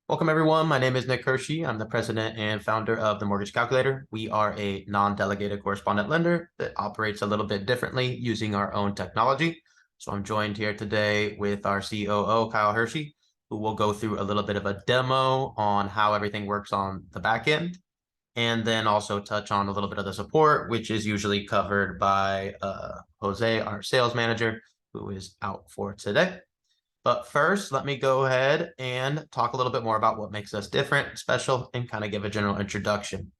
Welcome, everyone. My name is Nick Hershey. I'm the president and founder of the Mortgage Calculator. We are a non-delegated correspondent lender that operates a little bit differently using our own technology. So I'm joined here today with our COO, Kyle Hershey, who will go through a little bit of a demo on how everything works on the back end, and then also touch on a little bit of the support, which is usually covered by Jose, our sales manager, who is out for today. But first, let me go ahead and talk a little bit more about what makes us different, special, and kind of give a general introduction.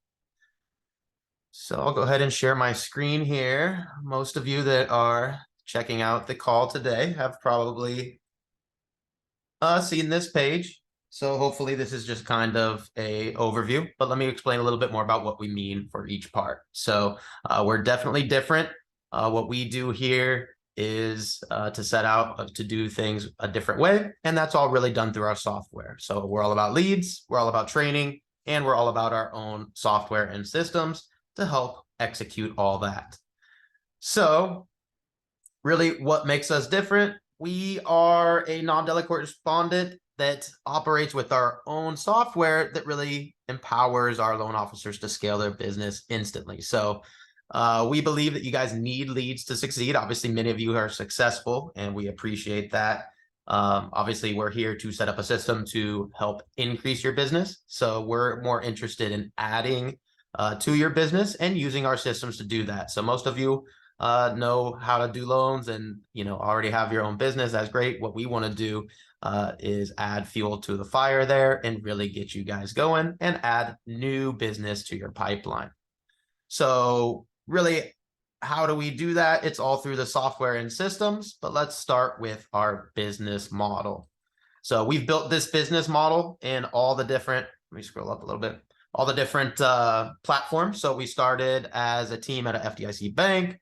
So I'll go ahead and share my screen here. Most of you that are checking out the call today have probably seen this page. So hopefully this is just kind of a overview, but let me explain a little bit more about what we mean for each part. So we're definitely different. What we do here is to set out to do things a different way. And that's all really done through our software. So we're all about leads, we're all about training, and we're all about our own software and systems to help execute all that. So really what makes us different? We are a non-delegated correspondent that operates with our own software that really empowers our loan officers to scale their business instantly. So we believe that you guys need leads to succeed. Obviously, many of you are successful, and we appreciate that. Obviously, we're here to set up a system to help increase your business. So we're more interested in adding to your business and using our systems to do that. So most of you know how to do loans and already have your own business. That's great. What we want to do is add fuel to the fire there and really get you guys going and add new business to your pipeline. So really, how do we do that? It's all through the software and systems, but let's start with our business model. So we've built this business model in all the different, let me scroll up a little bit, all the different platforms. So we started as a team at an FDIC bank,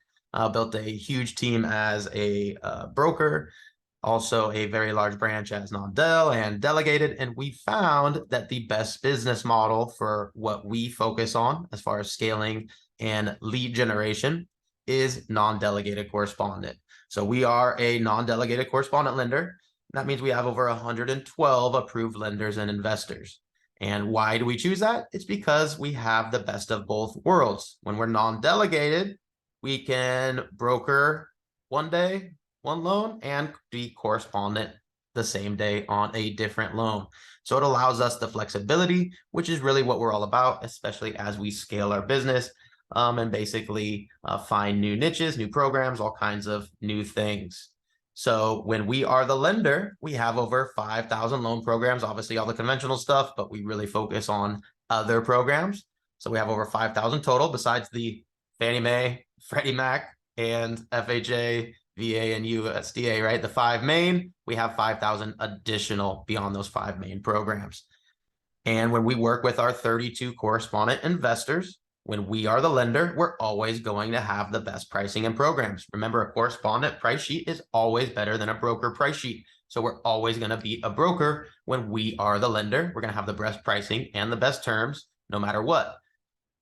built a huge team as a broker, also a very large branch as non-del and delegated. And we found that the best business model for what we focus on as far as scaling and lead generation is non-delegated correspondent. So we are a non-delegated correspondent lender. That means we have over 112 approved lenders and investors. And why do we choose that? It's because we have the best of both worlds. When we're non-delegated, we can broker one day, one loan, and be correspondent the same day on a different loan. So it allows us the flexibility, which is really what we're all about, especially as we scale our business and basically find new niches, new programs, all kinds of new things. So when we are the lender, we have over 5,000 loan programs, obviously all the conventional stuff, but we really focus on other programs. So we have over 5,000 total besides the Fannie Mae, Freddie Mac, and FHA, VA, and USDA, right? The five main, we have 5,000 additional beyond those five main programs. And when we work with our 32 correspondent investors, when we are the lender, we're always going to have the best pricing and programs. Remember, a correspondent price sheet is always better than a broker price sheet. So we're always going to beat a broker when we are the lender. We're going to have the best pricing and the best terms no matter what.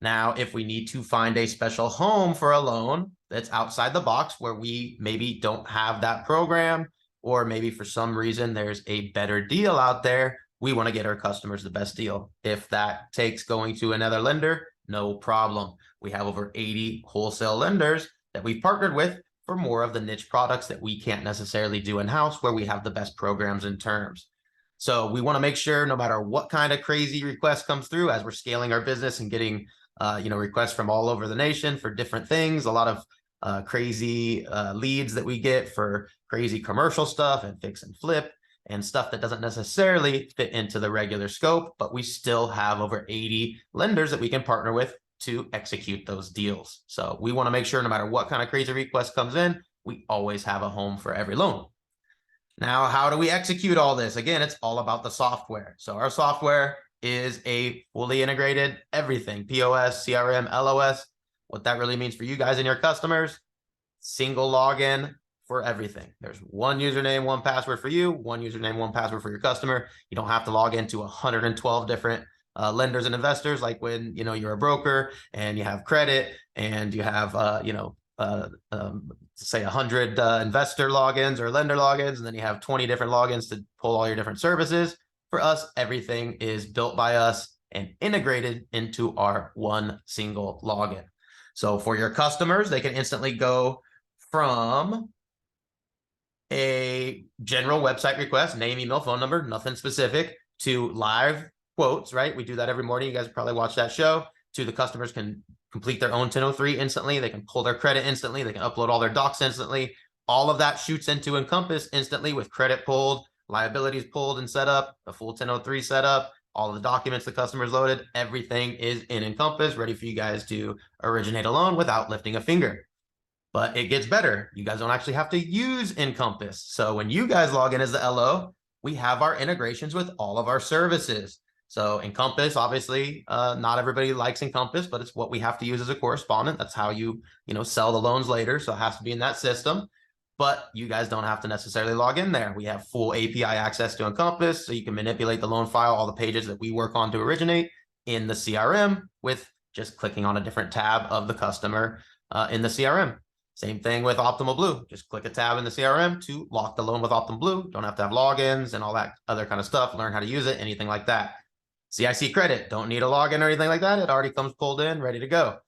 Now, if we need to find a special home for a loan that's outside the box where we maybe don't have that program, or maybe for some reason there's a better deal out there, we want to get our customers the best deal. If that takes going to another lender, no problem. We have over 80 wholesale lenders that we've partnered with for more of the niche products that we can't necessarily do in-house, where we have the best programs and terms. So we want to make sure no matter what kind of crazy request comes through as we're scaling our business and getting requests from all over the nation for different things, a lot of crazy leads that we get for crazy commercial stuff and fix and flip and stuff that doesn't necessarily fit into the regular scope, but we still have over 80 lenders that we can partner with to execute those deals. So we want to make sure no matter what kind of crazy request comes in, we always have a home for every loan. Now, how do we execute all this? Again, it's all about the software. So our software is a fully integrated everything, POS, CRM, LOS. What that really means for you guys and your customers, single login for everything. There's one username, one password for you, one username, one password for your customer. You don't have to log into 112 different lenders and investors, like when you're a broker and you have credit and you have say 100 investor logins or lender logins, and then you have 20 different logins to pull all your different services. For us, everything is built by us and integrated into our one single login. So for your customers, they can instantly go from a general website request, name, email, phone number, nothing specific, to live quotes, right? We do that every morning. You guys probably watch that show. To the customers can complete their own 1003 instantly. They can pull their credit instantly. They can upload all their docs instantly. All of that shoots into Encompass instantly with credit pulled, liabilities pulled and set up, a full 1003 setup, all of the documents the customer's loaded. Everything is in Encompass, ready for you guys to originate a loan without lifting a finger. But it gets better. You guys don't actually have to use Encompass. So when you guys log in as the LO, we have our integrations with all of our services. So Encompass, obviously, not everybody likes Encompass, but it's what we have to use as a correspondent. That's how you sell the loans later. So it has to be in that system. But you guys don't have to necessarily log in there. We have full API access to Encompass, so you can manipulate the loan file, all the pages that we work on to originate in the CRM with just clicking on a different tab of the customer in the CRM. Same thing with Optimal Blue. Just click a tab in the CRM to lock the loan with Optimal Blue. Don't have to have logins and all that other kind of stuff. Learn how to use it, anything like that. CIC Credit, don't need a login or anything like that. It already comes pulled in, ready to go.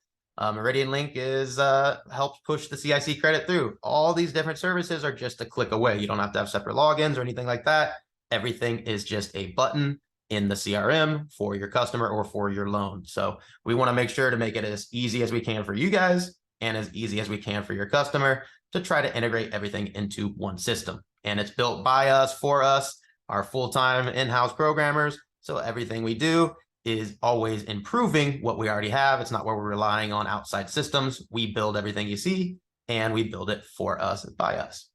Meridian Link is helps push the CIC Credit through. All these different services are just a click away. You don't have to have separate logins or anything like that. Everything is just a button in the CRM for your customer or for your loan. So we want to make sure to make it as easy as we can for you guys and as easy as we can for your customer to try to integrate everything into one system. And it's built by us, for us, our full-time in-house programmers. So everything we do is always improving what we already have. It's not where we're relying on outside systems. We build everything you see, and we build it for us, by us.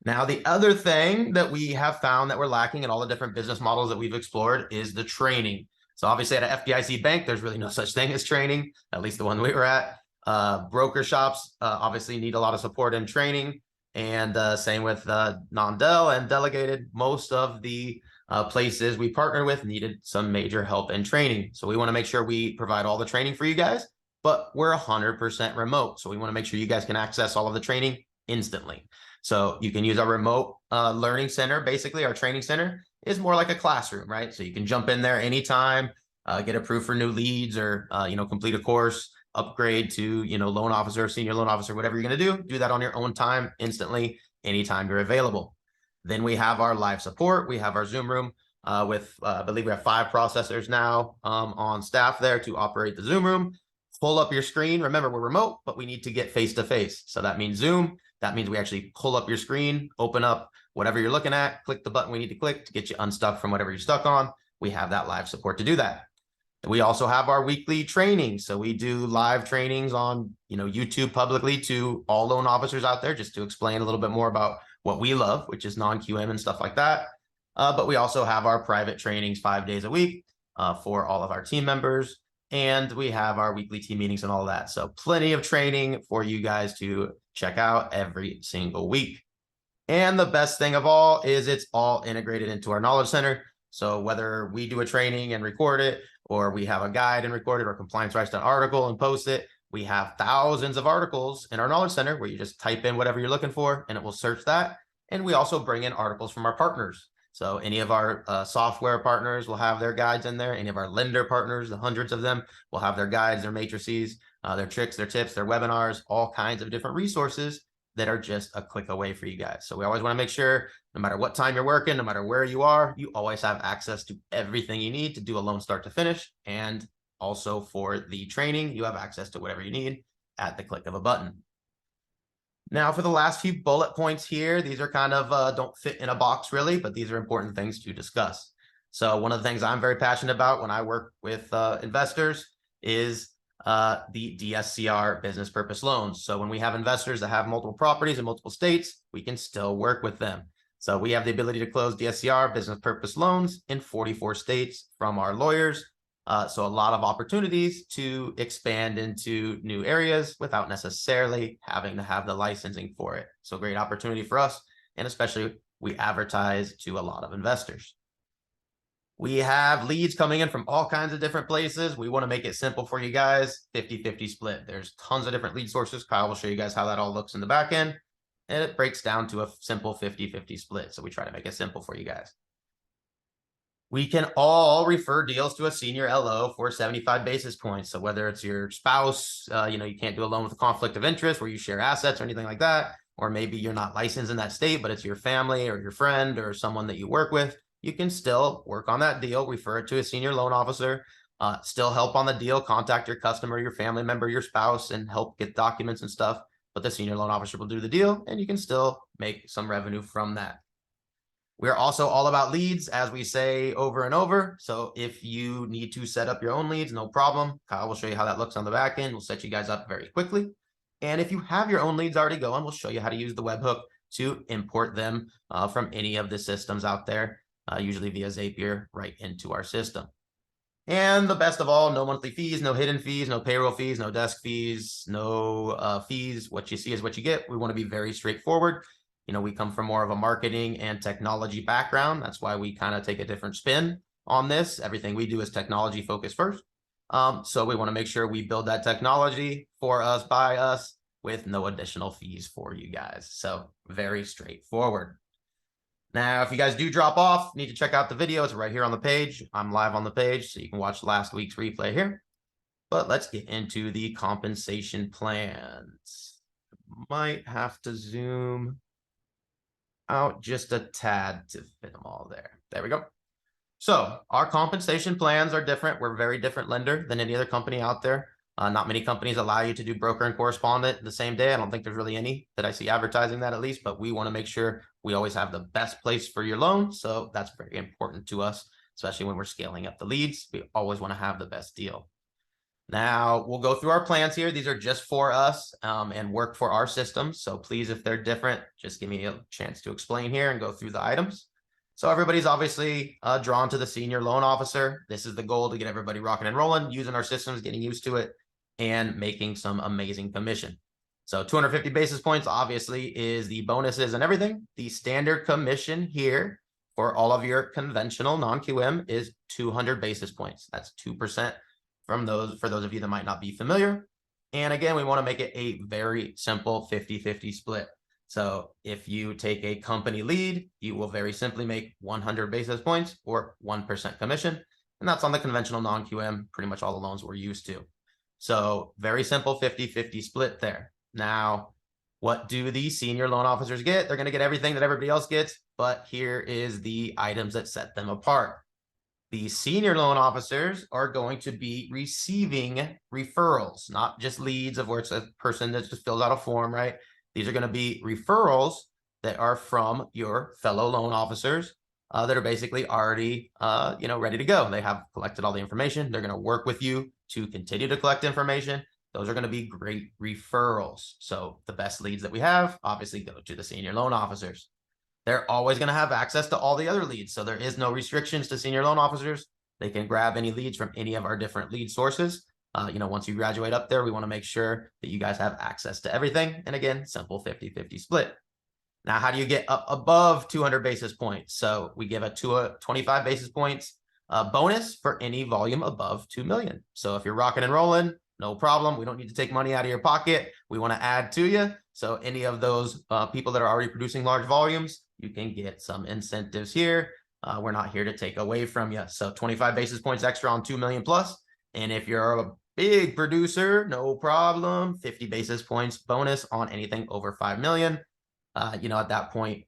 Now, the other thing that we have found that we're lacking in all the different business models that we've explored is the training. So obviously at an FDIC bank, there's really no such thing as training, at least the one we were at. Broker shops obviously need a lot of support and training. And same with non-del and delegated. Most of the places we partner with needed some major help and training. So we want to make sure we provide all the training for you guys, but we're 100% remote. So we want to make sure you guys can access all of the training instantly. So you can use our remote learning center. Basically, our training center is more like a classroom, right? So you can jump in there anytime, get approved for new leads or, complete a course, upgrade to, loan officer, senior loan officer, whatever you're going to do that on your own time, instantly, anytime you're available. Then we have our live support. We have our Zoom room with, I believe we have 5 processors now on staff there to operate the Zoom room. Pull up your screen. Remember, we're remote, but we need to get face-to-face. So that means Zoom. That means we actually pull up your screen, open up whatever you're looking at, click the button we need to click to get you unstuck from whatever you're stuck on. We have that live support to do that. We also have our weekly training. So we do live trainings on, YouTube publicly to all loan officers out there, just to explain a little bit more about what we love, which is non-QM and stuff like that. But we also have our private trainings 5 days a week for all of our team members. And we have our weekly team meetings and all that. So plenty of training for you guys to check out every single week. And the best thing of all is it's all integrated into our knowledge center. So whether we do a training and record it, or we have a guide and record it, or compliance writes an article and post it, we have thousands of articles in our knowledge center where you just type in whatever you're looking for and it will search that. And we also bring in articles from our partners. So any of our software partners will have their guides in there. Any of our lender partners, the hundreds of them, will have their guides, their matrices, their tricks, their tips, their webinars, all kinds of different resources that are just a click away for you guys. So we always want to make sure, no matter what time you're working, no matter where you are, you always have access to everything you need to do a loan start to finish. And also for the training, you have access to whatever you need at the click of a button. Now, for the last few bullet points here, these are kind of don't fit in a box really, but these are important things to discuss. So one of the things I'm very passionate about when I work with investors is the DSCR business purpose loans. So when we have investors that have multiple properties in multiple states, we can still work with them. So we have the ability to close DSCR business purpose loans in 44 states from our lawyers. So a lot of opportunities to expand into new areas without necessarily having to have the licensing for it. So great opportunity for us. And especially we advertise to a lot of investors. We have leads coming in from all kinds of different places. We want to make it simple for you guys, 50-50 split. There's tons of different lead sources. Kyle will show you guys how that all looks in the back end. And it breaks down to a simple 50-50 split. So we try to make it simple for you guys. We can all refer deals to a senior LO for 75 basis points. So whether it's your spouse, you can't do a loan with a conflict of interest where you share assets or anything like that, or maybe you're not licensed in that state, but it's your family or your friend or someone that you work with, you can still work on that deal, refer it to a senior loan officer, still help on the deal, contact your customer, your family member, your spouse, and help get documents and stuff. But the senior loan officer will do the deal, and you can still make some revenue from that. We're also all about leads, as we say over and over. So if you need to set up your own leads, no problem. Kyle will show you how that looks on the back end. We'll set you guys up very quickly. And if you have your own leads already going, we'll show you how to use the webhook to import them from any of the systems out there, usually via Zapier, right into our system. And the best of all, no monthly fees, no hidden fees, no payroll fees, no desk fees, no fees. What you see is what you get. We want to be very straightforward. We come from more of a marketing and technology background. That's why we kind of take a different spin on this. Everything we do is technology focused first. So we want to make sure we build that technology for us, by us, with no additional fees for you guys. So very straightforward. Now, if you guys do drop off, need to check out the video. It's right here on the page. I'm live on the page, so you can watch last week's replay here. But let's get into the compensation plans. Might have to zoom out just a tad to fit them all there. There we go. So our compensation plans are different. We're a very different lender than any other company out there. Not many companies allow you to do broker and correspondent the same day. I don't think there's really any that I see advertising that, at least, but we want to make sure we always have the best place for your loan. So that's very important to us, especially when we're scaling up the leads. We always want to have the best deal. Now we'll go through our plans here. These are just for us and work for our system. So please, if they're different, just give me a chance to explain here and go through the items. So everybody's obviously drawn to the senior loan officer. This is the goal, to get everybody rocking and rolling, using our systems, getting used to it, and making some amazing commission. So 250 basis points obviously is the bonuses and everything. The standard commission here for all of your conventional non-QM is 200 basis points. That's 2% for those of you that might not be familiar. And again, we want to make it a very simple 50-50 split. So if you take a company lead, you will very simply make 100 basis points or 1% commission. And that's on the conventional non-QM, pretty much all the loans we're used to. So very simple 50-50 split there. Now, what do the senior loan officers get? They're going to get everything that everybody else gets, but here is the items that set them apart. The senior loan officers are going to be receiving referrals, not just leads of where it's a person that just fills out a form, right? These are going to be referrals that are from your fellow loan officers that are basically already, ready to go. They have collected all the information. They're going to work with you to continue to collect information. Those are going to be great referrals. So the best leads that we have obviously go to the senior loan officers. They're always going to have access to all the other leads. So there is no restrictions to senior loan officers. They can grab any leads from any of our different lead sources. Once you graduate up there, we want to make sure that you guys have access to everything. And again, simple 50-50 split. Now, how do you get up above 200 basis points? So we give a 25 basis points bonus for any volume above 2 million. So if you're rocking and rolling, no problem. We don't need to take money out of your pocket. We want to add to you. So any of those people that are already producing large volumes, you can get some incentives here. We're not here to take away from you. So 25 basis points extra on 2 million plus. And if you're a big producer, no problem. 50 basis points bonus on anything over 5 million. At that point,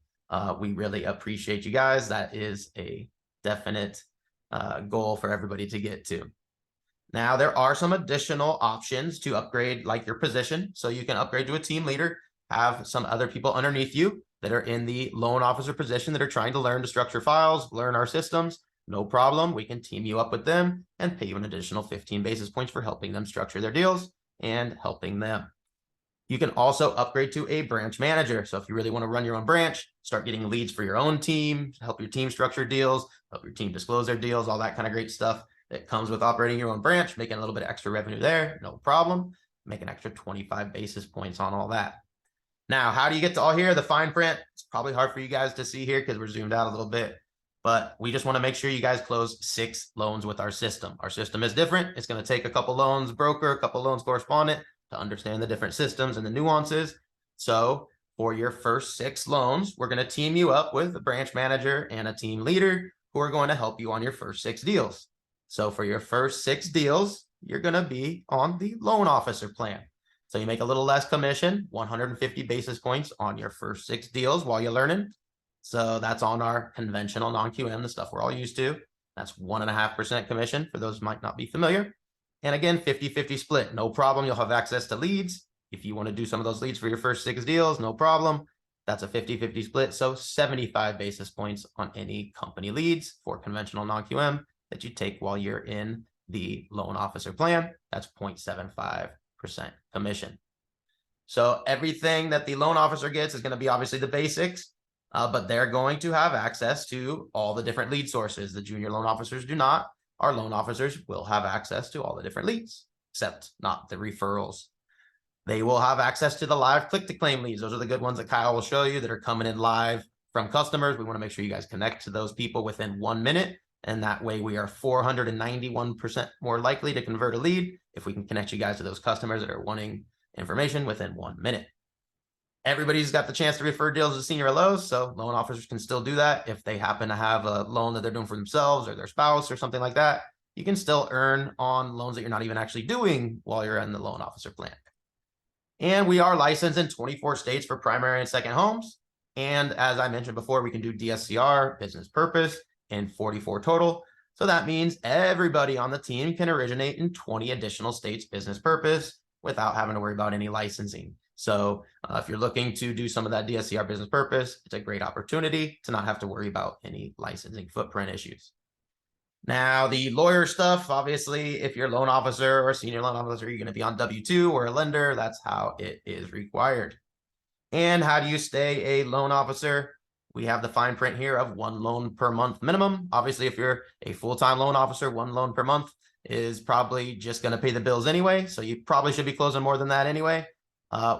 we really appreciate you guys. That is a definite goal for everybody to get to. Now, there are some additional options to upgrade, like your position. So you can upgrade to a team leader, have some other people underneath you that are in the loan officer position that are trying to learn to structure files, learn our systems. No problem. We can team you up with them and pay you an additional 15 basis points for helping them structure their deals and helping them. You can also upgrade to a branch manager. So if you really want to run your own branch, start getting leads for your own team, help your team structure deals, help your team disclose their deals, all that kind of great stuff that comes with operating your own branch, making a little bit of extra revenue there, no problem. Make an extra 25 basis points on all that. Now, how do you get to all here? The fine print, it's probably hard for you guys to see here because we're zoomed out a little bit, but we just want to make sure you guys close 6 loans with our system. Our system is different. It's going to take a couple loans broker, a couple loans correspondent to understand the different systems and the nuances. So for your first 6 loans, we're going to team you up with a branch manager and a team leader. who are going to help you on your first 6 deals. So for your first 6 deals, you're going to be on the loan officer plan. So you make a little less commission, 150 basis points on your first 6 deals while you're learning. So that's on our conventional non-QM, the stuff we're all used to. That's 1.5% commission for those who might not be familiar. And again, 50-50 split, no problem. You'll have access to leads. If you want to do some of those leads for your first 6 deals, no problem. That's a 50-50 split. So 75 basis points on any company leads for conventional non-QM that you take while you're in the loan officer plan. That's 0.75% commission. So everything that the loan officer gets is going to be obviously the basics, but they're going to have access to all the different lead sources. The junior loan officers do not. Our loan officers will have access to all the different leads, except not the referrals. They will have access to the live click-to-claim leads. Those are the good ones that Kyle will show you that are coming in live from customers. We want to make sure you guys connect to those people within 1 minute. And that way we are 491% more likely to convert a lead if we can connect you guys to those customers that are wanting information within 1 minute. Everybody's got the chance to refer deals to senior LOs, so loan officers can still do that. If they happen to have a loan that they're doing for themselves or their spouse or something like that, you can still earn on loans that you're not even actually doing while you're in the loan officer plan. And we are licensed in 24 states for primary and second homes. And as I mentioned before, we can do DSCR, business purpose, in 44 total. So that means everybody on the team can originate in 20 additional states business purpose without having to worry about any licensing. So if you're looking to do some of that DSCR business purpose, it's a great opportunity to not have to worry about any licensing footprint issues. Now, the lawyer stuff, obviously, if you're a loan officer or senior loan officer, you're going to be on W-2 or a lender. That's how it is required. And how do you stay a loan officer? We have the fine print here of 1 loan per month minimum. Obviously, if you're a full-time loan officer, 1 loan per month is probably just going to pay the bills anyway. So you probably should be closing more than that anyway.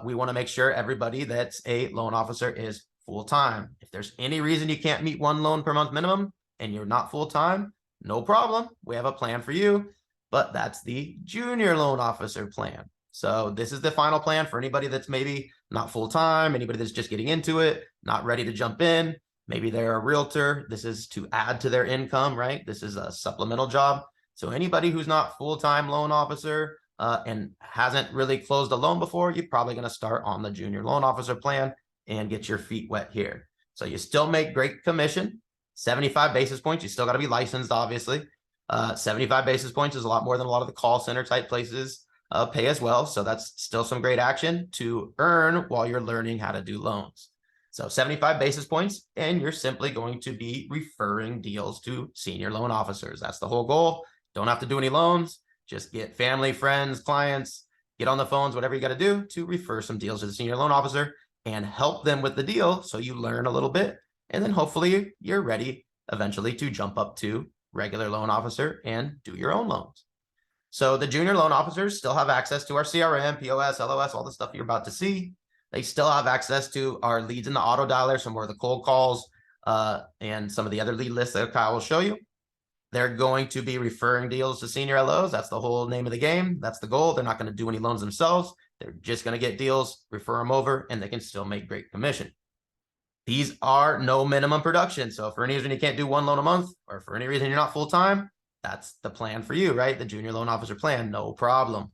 We want to make sure everybody that's a loan officer is full-time. If there's any reason you can't meet 1 loan per month minimum and you're not full-time, no problem. We have a plan for you, but that's the junior loan officer plan. So this is the final plan for anybody that's maybe not full-time, anybody that's just getting into it, not ready to jump in. Maybe they're a realtor. This is to add to their income, right? This is a supplemental job. So anybody who's not full-time loan officer and hasn't really closed a loan before, you're probably going to start on the junior loan officer plan and get your feet wet here. So you still make great commission, 75 basis points. You still got to be licensed, obviously. 75 basis points is a lot more than a lot of the call center type places pay as well. So that's still some great action to earn while you're learning how to do loans. So 75 basis points, and you're simply going to be referring deals to senior loan officers. That's the whole goal. Don't have to do any loans. Just get family, friends, clients, get on the phones, whatever you got to do to refer some deals to the senior loan officer and help them with the deal so you learn a little bit. And then hopefully you're ready eventually to jump up to regular loan officer and do your own loans. So the junior loan officers still have access to our CRM, POS, LOS, all the stuff you're about to see. They still have access to our leads in the auto dialer, some more of the cold calls, and some of the other lead lists that Kyle will show you. They're going to be referring deals to senior LOs. That's the whole name of the game. That's the goal. They're not going to do any loans themselves. They're just going to get deals, refer them over, and they can still make great commission. These are no minimum production. So for any reason you can't do 1 loan a month, or for any reason you're not full-time, that's the plan for you, right? The junior loan officer plan, no problem.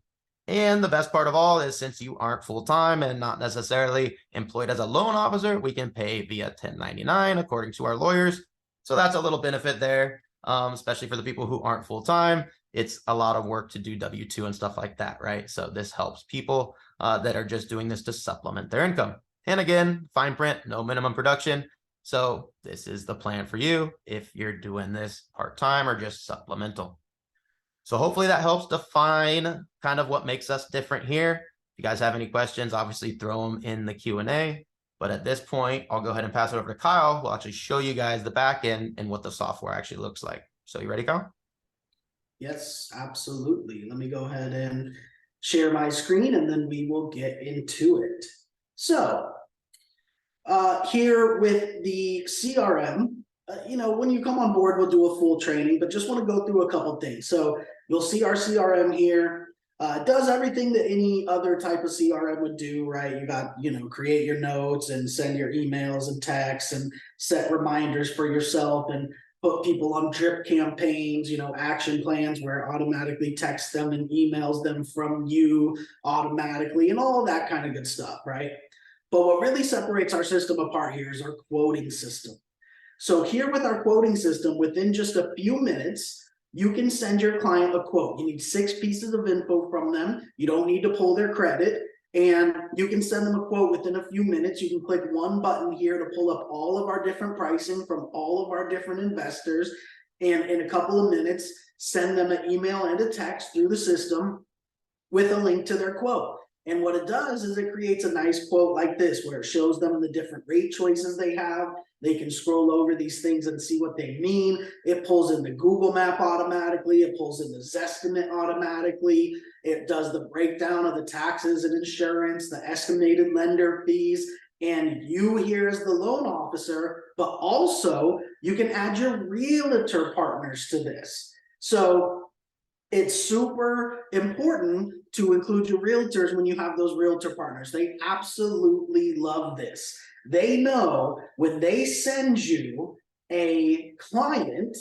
And the best part of all is since you aren't full-time and not necessarily employed as a loan officer, we can pay via 1099 according to our lawyers. So that's a little benefit there, especially for the people who aren't full-time. It's a lot of work to do W-2 and stuff like that, right? So this helps people that are just doing this to supplement their income. And again, fine print, no minimum production. So this is the plan for you if you're doing this part-time or just supplemental. So hopefully that helps define kind of what makes us different here. If you guys have any questions, obviously throw them in the Q&A. But at this point, I'll go ahead and pass it over to Kyle, who will actually show you guys the back end and what the software actually looks like. So you ready, Kyle? Yes, absolutely. Let me go ahead and share my screen and then we will get into it. So here with the CRM, when you come on board, we'll do a full training, but just want to go through a couple things. So you'll see our CRM here. It does everything that any other type of CRM would do, right? You got, create your notes and send your emails and texts and set reminders for yourself and put people on drip campaigns, action plans where it automatically texts them and emails them from you automatically and all that kind of good stuff, right? But what really separates our system apart here is our quoting system. So here with our quoting system, within just a few minutes, you can send your client a quote. You need 6 pieces of info from them. You don't need to pull their credit. And you can send them a quote within a few minutes. You can click one button here to pull up all of our different pricing from all of our different investors. And in a couple of minutes, send them an email and a text through the system with a link to their quote. And what it does is it creates a nice quote like this, where it shows them the different rate choices they have. They can scroll over these things and see what they mean. It pulls in the Google map automatically. It pulls in the Zestimate automatically. It does the breakdown of the taxes and insurance, the estimated lender fees, and you here as the loan officer, but also you can add your realtor partners to this. So it's super important to include your realtors when you have those realtor partners. They absolutely love this. They know when they send you a client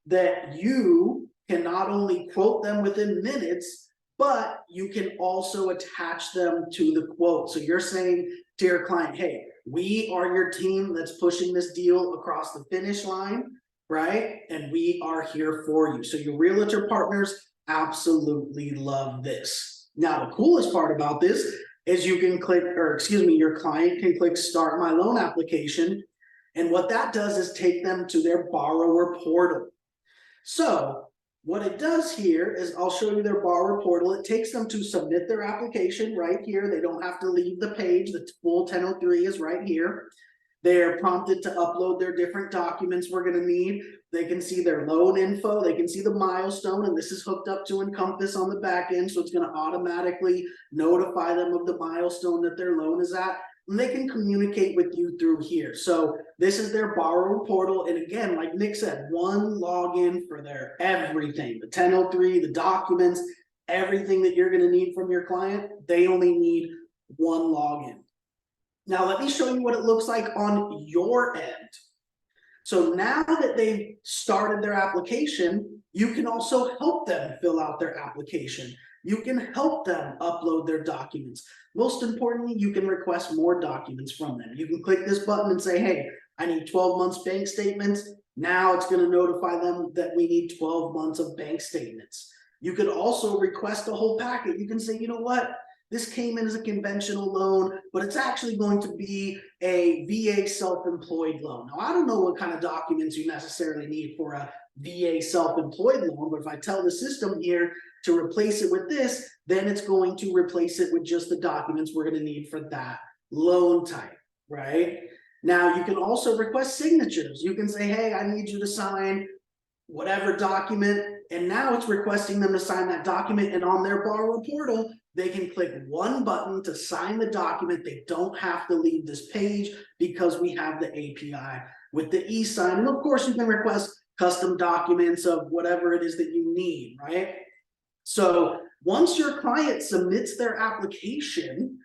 that you can not only quote them within minutes, but you can also attach them to the quote. So you're saying to your client, hey, we are your team that's pushing this deal across the finish line, right? And we are here for you. So your realtor partners absolutely love this. Now, the coolest part about this is you can click, your client can click Start My Loan Application. And what that does is take them to their borrower portal. So what it does here is I'll show you their borrower portal. It takes them to submit their application right here. They don't have to leave the page. The full 1003 is right here. They're prompted to upload their different documents we're going to need. They can see their loan info. They can see the milestone, and this is hooked up to Encompass on the back end. So it's going to automatically notify them of the milestone that their loan is at. And they can communicate with you through here. So this is their borrower portal. And again, like Nick said, one login for their everything, the 1003, the documents, everything that you're going to need from your client. They only need one login. Now, let me show you what it looks like on your end. So now that they've started their application, you can also help them fill out their application. You can help them upload their documents. Most importantly, you can request more documents from them. You can click this button and say, hey, I need 12 months bank statements. Now it's going to notify them that we need 12 months of bank statements. You could also request a whole packet. You can say, you know what? This came in as a conventional loan, but it's actually going to be a VA self-employed loan. Now, I don't know what kind of documents you necessarily need for a VA self-employed loan, but if I tell the system here to replace it with this, then it's going to replace it with just the documents we're going to need for that loan type, right? Now, you can also request signatures. You can say, hey, I need you to sign whatever document, and now it's requesting them to sign that document, and on their borrower portal, they can click one button to sign the document. They don't have to leave this page because we have the API with the e-sign. And of course, you can request custom documents of whatever it is that you need, right? So once your client submits their application,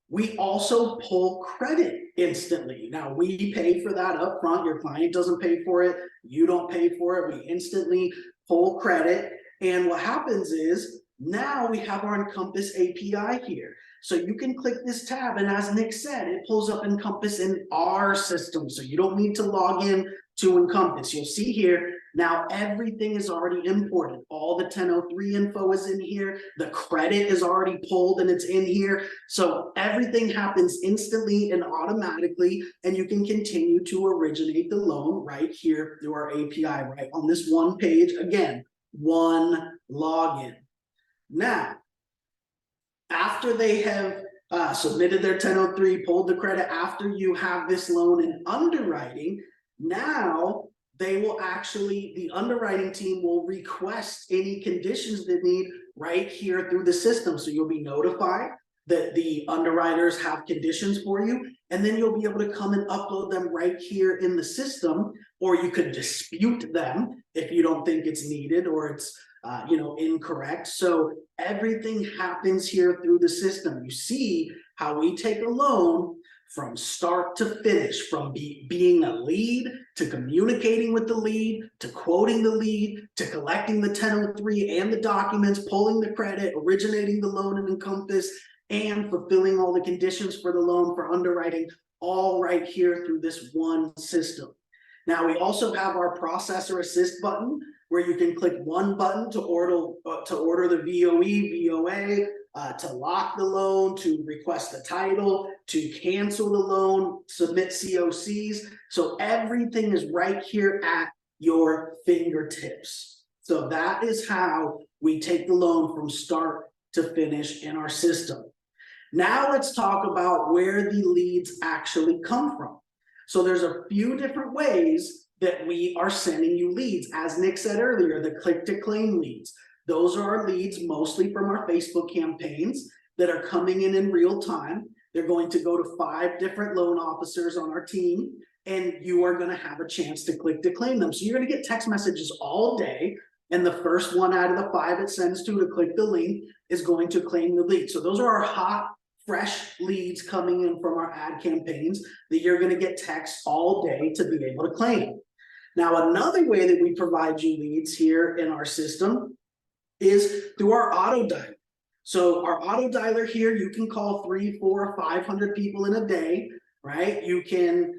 we also pull credit instantly. Now, we pay for that up front. Your client doesn't pay for it. You don't pay for it. We instantly pull credit. And what happens is, now we have our Encompass API here. So you can click this tab, and as Nick said, it pulls up Encompass in our system. So you don't need to log in to Encompass. You'll see here, now everything is already imported. All the 1003 info is in here. The credit is already pulled and it's in here. So everything happens instantly and automatically, and you can continue to originate the loan right here through our API, right on this one page. Again, one login. Now, after they have submitted their 1003, pulled the credit, after you have this loan in underwriting, now they will actually, the underwriting team will request any conditions they need right here through the system. So you'll be notified that the underwriters have conditions for you, and then you'll be able to come and upload them right here in the system, or you could dispute them if you don't think it's needed or it's incorrect. So everything happens here through the system. You see how we take a loan from start to finish, from being a lead to communicating with the lead, to quoting the lead, to collecting the 1003 and the documents, pulling the credit, originating the loan in Encompass, and fulfilling all the conditions for the loan for underwriting, all right here through this one system. Now, we also have our processor assist button, where you can click one button to order the VOE, VOA, to lock the loan, to request the title, to cancel the loan, submit COCs. So everything is right here at your fingertips. So that is how we take the loan from start to finish in our system. Now let's talk about where the leads actually come from. So there's a few different ways that we are sending you leads. As Nick said earlier, the click to claim leads. Those are our leads mostly from our Facebook campaigns that are coming in real time. They're going to go to 5 different loan officers on our team, and you are going to have a chance to click to claim them. So you're going to get text messages all day, and the first one out of the 5 it sends to click the link is going to claim the lead. So those are our hot, fresh leads coming in from our ad campaigns that you're going to get texts all day to be able to claim. Now, another way that we provide you leads here in our system is through our auto dialer. So our auto dialer here, you can call 300, 400, 500 people in a day, right? You can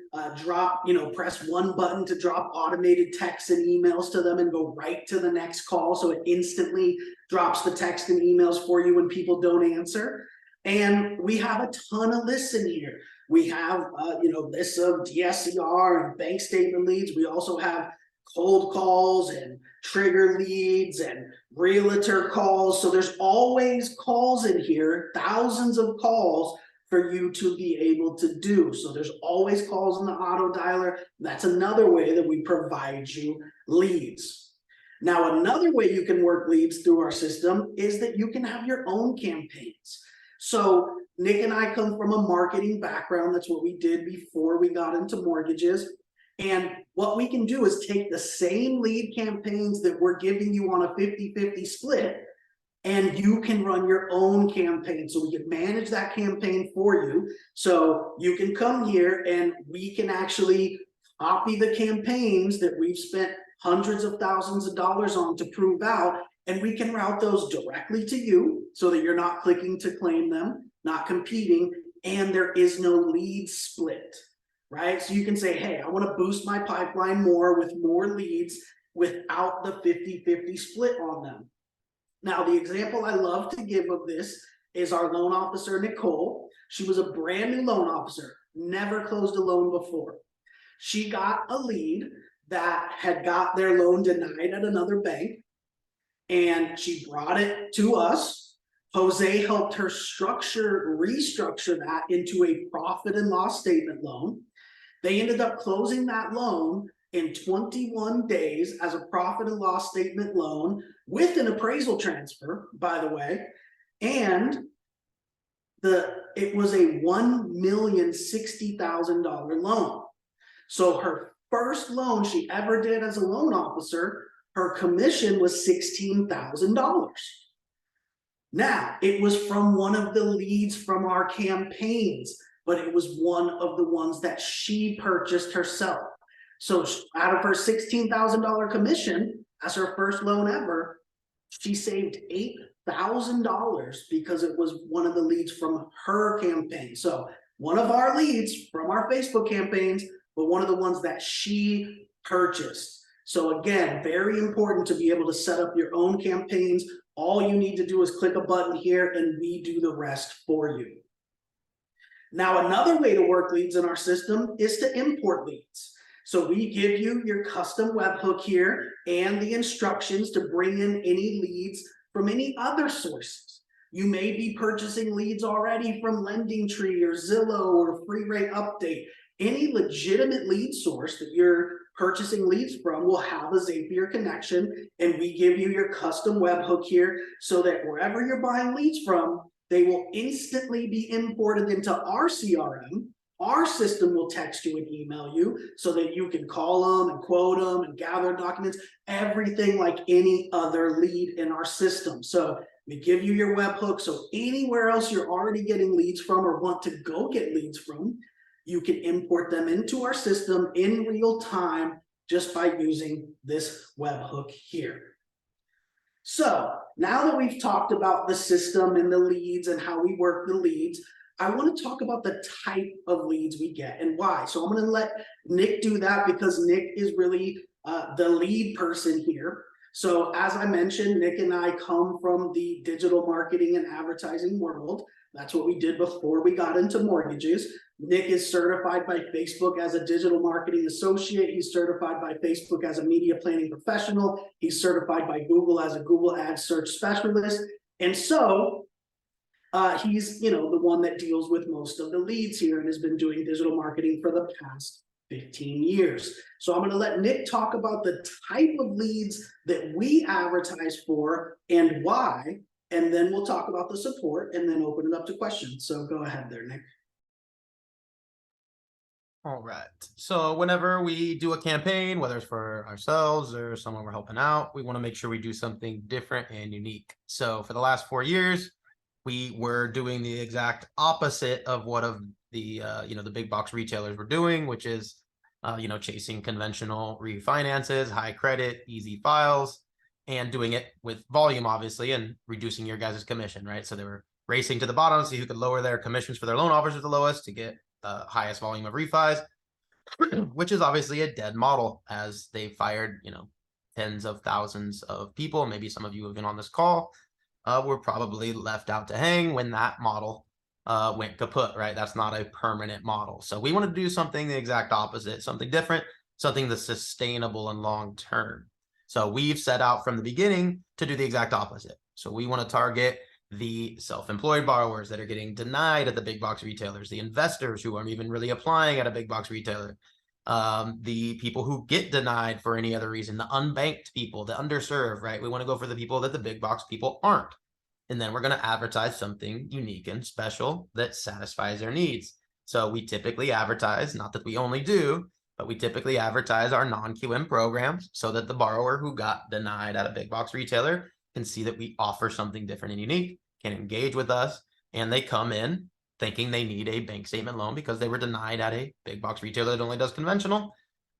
press one button to drop automated texts and emails to them and go right to the next call. So it instantly drops the text and emails for you when people don't answer. And we have a ton of lists in here. We have, lists of DSCR and bank statement leads. We also have cold calls and trigger leads and realtor calls. So there's always calls in here, thousands of calls for you to be able to do. So there's always calls in the auto dialer. That's another way that we provide you leads. Now, another way you can work leads through our system is that you can have your own campaigns. So Nick and I come from a marketing background. That's what we did before we got into mortgages. And what we can do is take the same lead campaigns that we're giving you on a 50-50 split, and you can run your own campaign. So we can manage that campaign for you. So you can come here and we can actually copy the campaigns that we've spent hundreds of thousands of dollars on to prove out, and we can route those directly to you so that you're not clicking to claim them, not competing, and there is no lead split. Right? So you can say, hey, I want to boost my pipeline more with more leads without the 50-50 split on them. Now, the example I love to give of this is our loan officer, Nicole. She was a brand new loan officer, never closed a loan before. She got a lead that had got their loan denied at another bank, and she brought it to us. Jose helped her restructure that into a profit and loss statement loan. They ended up closing that loan in 21 days as a profit and loss statement loan with an appraisal transfer, by the way. And it was a $1,060,000 loan. So her first loan she ever did as a loan officer, her commission was $16,000. Now, it was from one of the leads from our campaigns, but it was one of the ones that she purchased herself. So out of her $16,000 commission as her first loan ever, she saved $8,000 because it was one of the leads from her campaign. So one of our leads from our Facebook campaigns, but one of the ones that she purchased. So again, very important to be able to set up your own campaigns. All you need to do is click a button here and we do the rest for you. Now, another way to work leads in our system is to import leads. So we give you your custom webhook here and the instructions to bring in any leads from any other sources. You may be purchasing leads already from LendingTree or Zillow or Free Rate Update. Any legitimate lead source that you're purchasing leads from will have a Zapier connection, and we give you your custom webhook here so that wherever you're buying leads from, they will instantly be imported into our CRM. Our system will text you and email you so that you can call them and quote them and gather documents, everything like any other lead in our system. So we give you your webhook. So anywhere else you're already getting leads from or want to go get leads from, you can import them into our system in real time just by using this webhook here. So now that we've talked about the system and the leads and how we work the leads, I want to talk about the type of leads we get and why. So I'm going to let Nick do that because Nick is really the lead person here. So as I mentioned, Nick and I come from the digital marketing and advertising world. That's what we did before we got into mortgages. Nick is certified by Facebook as a digital marketing associate. He's certified by Facebook as a media planning professional. He's certified by Google as a Google Ads search specialist. And so he's, the one that deals with most of the leads here and has been doing digital marketing for the past 15 years. So I'm going to let Nick talk about the type of leads that we advertise for and why, and then we'll talk about the support and then open it up to questions. So go ahead there, Nick. All right. So whenever we do a campaign, whether it's for ourselves or someone we're helping out, we want to make sure we do something different and unique. So for the last 4 years, we were doing the exact opposite of what of the the big box retailers were doing, which is chasing conventional refinances, high credit, easy files, and doing it with volume, obviously, and reducing your guys' commission, right? So they were racing to the bottom to see who could lower their commissions for their loan offers at the lowest to get the highest volume of refis, which is obviously a dead model as they fired, tens of thousands of people. Maybe some of you have been on this call. Were probably left out to hang when that model went kaput, right? That's not a permanent model. So we want to do something the exact opposite, something different, something that's sustainable and long-term. So we've set out from the beginning to do the exact opposite. So we want to target the self-employed borrowers that are getting denied at the big box retailers, the investors who aren't even really applying at a big box retailer, the people who get denied for any other reason, the unbanked people, the underserved, right? We want to go for the people that the big box people aren't. And then we're going to advertise something unique and special that satisfies their needs. So we typically advertise, not that we only do, but we typically advertise our non-QM programs so that the borrower who got denied at a big box retailer can see that we offer something different and unique, can engage with us, and they come in thinking they need a bank statement loan because they were denied at a big box retailer that only does conventional.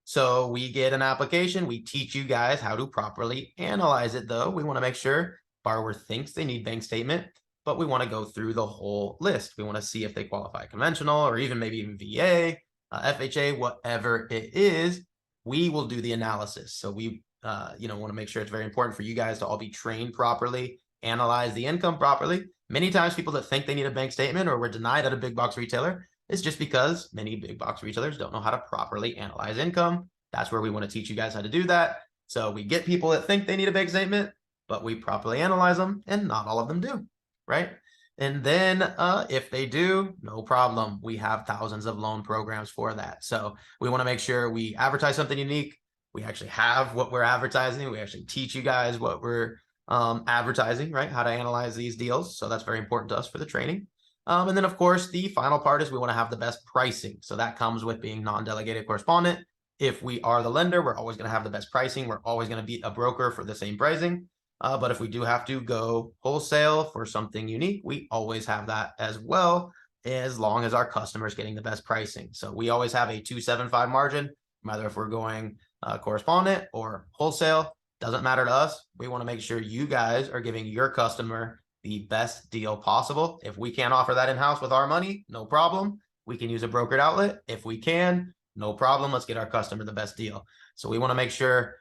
So we get an application. We teach you guys how to properly analyze it, though. We want to make sure borrower thinks they need bank statement, but we want to go through the whole list. We want to see if they qualify conventional or maybe even VA, FHA, whatever it is. We will do the analysis. So we want to make sure it's very important for you guys to all be trained properly, analyze the income properly. Many times people that think they need a bank statement or were denied at a big box retailer, it's just because many big box retailers don't know how to properly analyze income. That's where we want to teach you guys how to do that. So we get people that think they need a bank statement, but we properly analyze them, and not all of them do, right? And then if they do, no problem. We have thousands of loan programs for that. So we want to make sure we advertise something unique. We actually have what we're advertising. We actually teach you guys what we're advertising, right? How to analyze these deals. So that's very important to us for the training. And then, of course, the final part is we want to have the best pricing. So that comes with being non-delegated correspondent. If we are the lender, we're always going to have the best pricing. We're always going to beat a broker for the same pricing. But if we do have to go wholesale for something unique, we always have that as well, as long as our customer is getting the best pricing. So we always have a 275 margin, whether if we're going correspondent or wholesale, doesn't matter to us. We want to make sure you guys are giving your customer the best deal possible. If we can't offer that in-house with our money, no problem. We can use a brokered outlet. If we can, no problem. Let's get our customer the best deal. So we want to make sure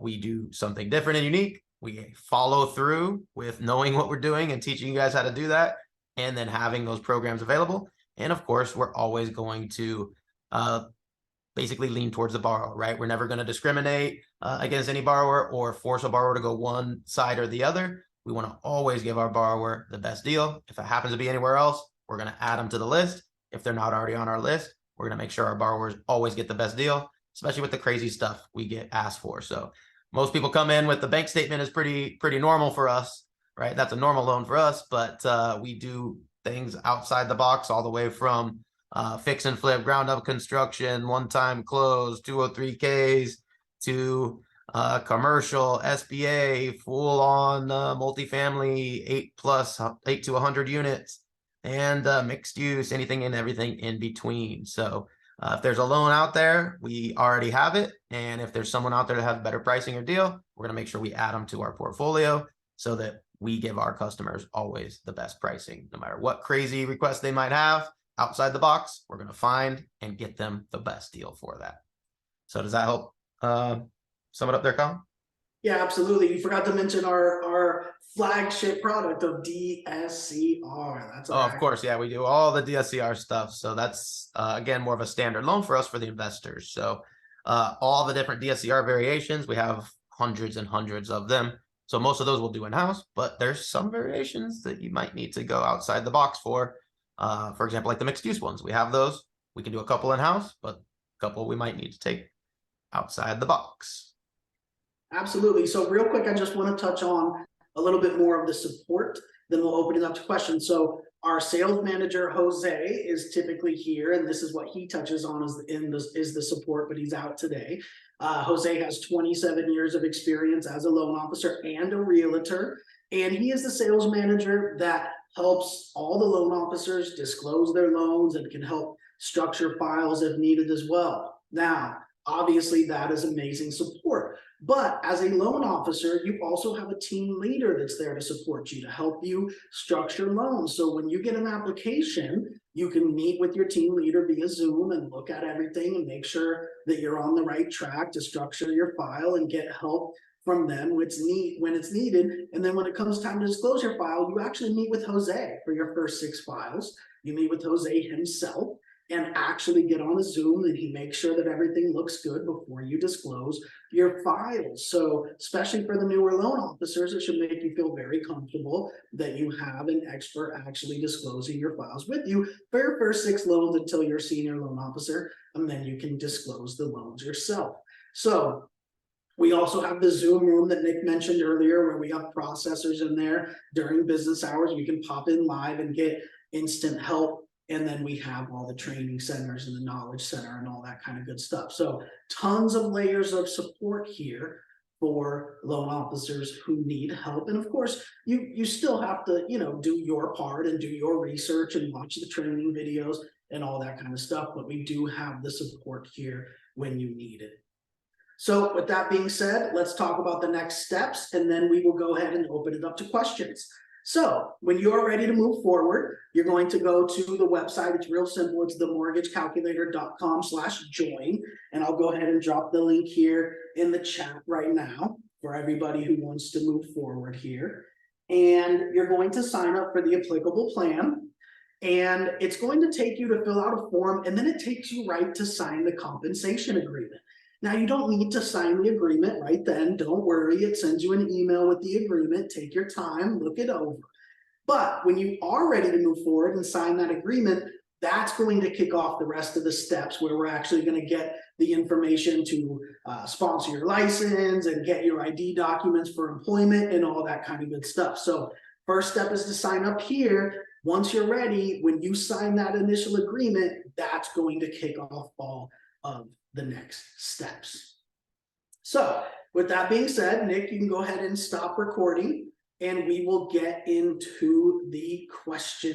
we do something different and unique. We follow through with knowing what we're doing and teaching you guys how to do that, and then having those programs available. And of course, we're always going to basically lean towards the borrower, right? We're never going to discriminate against any borrower or force a borrower to go one side or the other. We want to always give our borrower the best deal. If it happens to be anywhere else, we're going to add them to the list. If they're not already on our list, we're going to make sure our borrowers always get the best deal, especially with the crazy stuff we get asked for. So most people come in with the bank statement is pretty normal for us, right? That's a normal loan for us, but we do things outside the box, all the way from fix and flip, ground up construction, one-time close, 203Ks, to commercial, SBA, full on multifamily, 8 to 100 units. and mixed use, anything and everything in between. So if there's a loan out there, we already have it. And if there's someone out there that has better pricing or deal, we're going to make sure we add them to our portfolio so that we give our customers always the best pricing. No matter what crazy requests they might have outside the box, we're going to find and get them the best deal for that. So does that help sum it up there, Colin? Yeah, absolutely. You forgot to mention our flagship product of DSCR. That's Oh, of course. Yeah, we do all the DSCR stuff. So that's, again, more of a standard loan for us for the investors. So all the different DSCR variations, we have hundreds and hundreds of them. So most of those we'll do in-house, but there's some variations that you might need to go outside the box for. For example, like the mixed use ones, we have those. We can do a couple in-house, but a couple we might need to take outside the box. Absolutely. So real quick, I just want to touch on a little bit more of the support, then we'll open it up to questions. So our sales manager, Jose, is typically here, and this is what he touches on is the support, but he's out today. Jose has 27 years of experience as a loan officer and a realtor, and he is the sales manager that helps all the loan officers disclose their loans and can help structure files if needed as well. Now, obviously, that is amazing support. But as a loan officer, you also have a team leader that's there to support you, to help you structure loans. So when you get an application, you can meet with your team leader via Zoom and look at everything and make sure that you're on the right track to structure your file and get help from them when it's needed. And then when it comes time to disclose your file, you actually meet with Jose for your first 6 files. You meet with Jose himself and actually get on a Zoom, and he makes sure that everything looks good before you disclose your files. So especially for the newer loan officers, it should make you feel very comfortable that you have an expert actually disclosing your files with you for your first 6 loans until you're a senior loan officer, and then you can disclose the loans yourself. So we also have the Zoom room that Nick mentioned earlier, where we have processors in there during business hours. You can pop in live and get instant help. And then we have all the training centers and the knowledge center and all that kind of good stuff. So tons of layers of support here for loan officers who need help. And of course, you still have to, do your part and do your research and watch the training videos and all that kind of stuff. But we do have the support here when you need it. So with that being said, let's talk about the next steps, and then we will go ahead and open it up to questions. So when you're ready to move forward, you're going to go to the website. It's real simple. It's themortgagecalculator.com/join. And I'll go ahead and drop the link here in the chat right now for everybody who wants to move forward here. And you're going to sign up for the applicable plan. And it's going to take you to fill out a form, and then it takes you right to sign the compensation agreement. Now, you don't need to sign the agreement right then. Don't worry. It sends you an email with the agreement. Take your time, look it over. But when you are ready to move forward and sign that agreement, that's going to kick off the rest of the steps, where we're actually going to get the information to sponsor your license and get your ID documents for employment and all that kind of good stuff. So first step is to sign up here. Once you're ready, when you sign that initial agreement, that's going to kick off all of the next steps. So with that being said, Nick, you can go ahead and stop recording, and we will get into the question